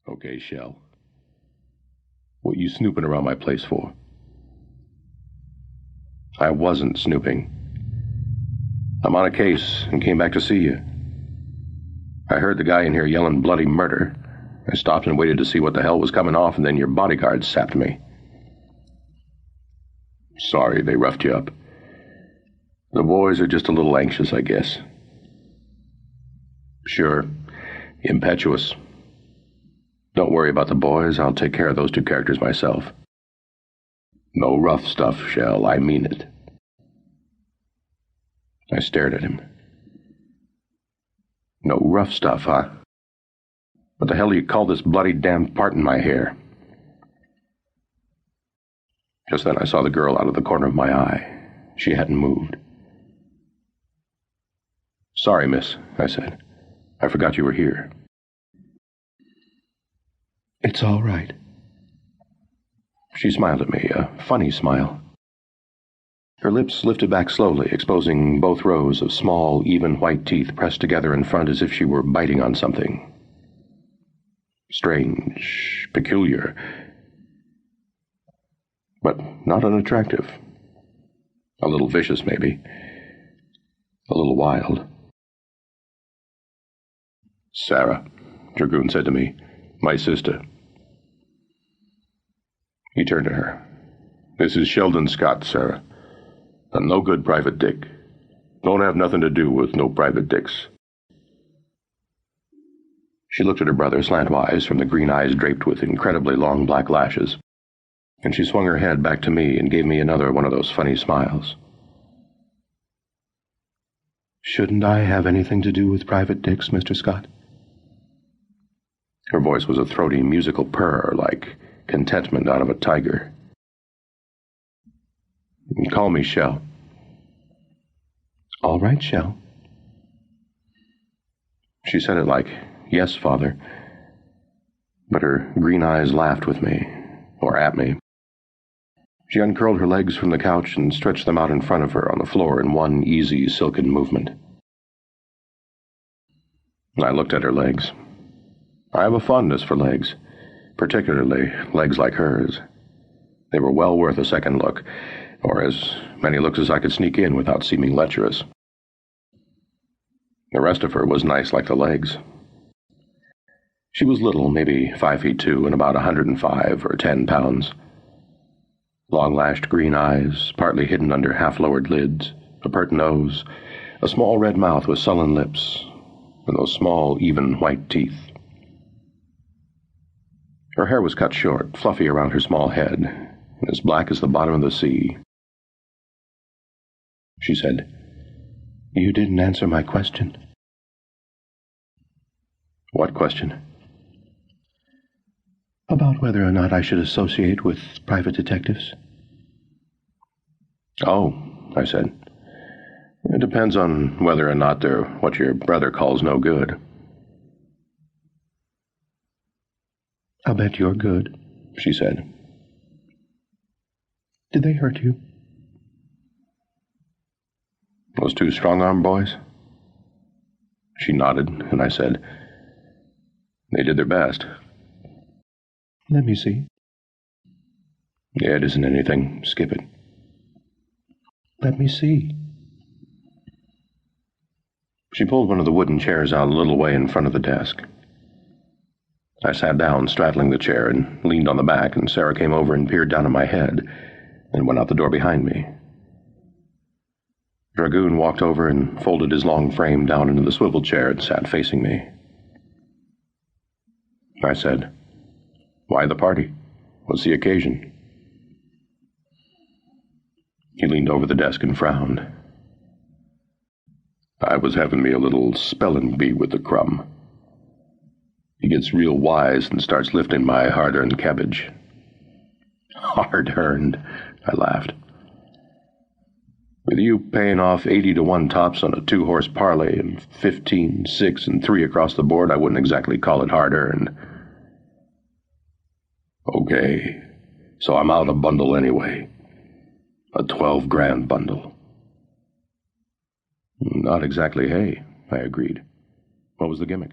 Okay, Shell. What you snooping around my place for? I wasn't snooping. I'm on a case and came back to see you. I heard the guy in here yelling bloody murder. I stopped and waited to see what the hell was coming off, and then your bodyguard sapped me. Sorry they roughed you up. The boys are just a little anxious, I guess. Sure. Impetuous. Don't worry about the boys. I'll take care of those two characters myself. No rough stuff, Shell. I mean it. I stared at him. No rough stuff, huh? What the hell do you call this bloody damn part in my hair? Just then I saw the girl out of the corner of my eye. She hadn't moved. Sorry, miss, I said. I forgot you were here. It's all right. She smiled at me, a funny smile. Her lips lifted back slowly, exposing both rows of small, even white teeth pressed together in front as if she were biting on something. Strange, peculiar, but not unattractive. A little vicious, maybe. A little wild. Sarah, Dragoon said to me, my sister. He turned to her. This is Sheldon Scott, Sarah. A no-good private dick. Don't have nothing to do with no private dicks. She looked at her brother slantwise from the green eyes draped with incredibly long black lashes, and she swung her head back to me and gave me another one of those funny smiles. Shouldn't I have anything to do with private dicks, Mr. Scott? Her voice was a throaty musical purr, like contentment out of a tiger. Call me Shell. All right, Shell. She said it like, yes, Father. But her green eyes laughed with me, or at me. She uncurled her legs from the couch and stretched them out in front of her on the floor in one easy, silken movement. I looked at her legs. I have a fondness for legs, particularly legs like hers. They were well worth a second look, or as many looks as I could sneak in without seeming lecherous. The rest of her was nice like the legs. She was little, maybe 5'2", and about 105 or 10 pounds. Long-lashed green eyes, partly hidden under half-lowered lids, a pert nose, a small red mouth with sullen lips, and those small, even white teeth. Her hair was cut short, fluffy around her small head, and as black as the bottom of the sea. She said, You didn't answer my question. What question? About whether or not I should associate with private detectives. Oh, I said. It depends on whether or not they're what your brother calls no good. I'll bet you're good, she said. Did they hurt you? Those two strong-arm boys? She nodded, and I said, They did their best. Let me see. Yeah, it isn't anything. Skip it. Let me see. She pulled one of the wooden chairs out a little way in front of the desk. I sat down, straddling the chair, and leaned on the back, and Sarah came over and peered down at my head, and went out the door behind me. Dragoon walked over and folded his long frame down into the swivel chair and sat facing me. I said, Why the party? What's the occasion? He leaned over the desk and frowned. I was having me a little spelling bee with the crumb. He gets real wise and starts lifting my hard-earned cabbage. Hard-earned, I laughed. With you paying off 80 to 1 tops on a 2-horse parlay and 15, 6, and 3 across the board, I wouldn't exactly call it hard-earned. Okay, so I'm out a bundle anyway. A 12-grand bundle. Not exactly hay, I agreed. What was the gimmick?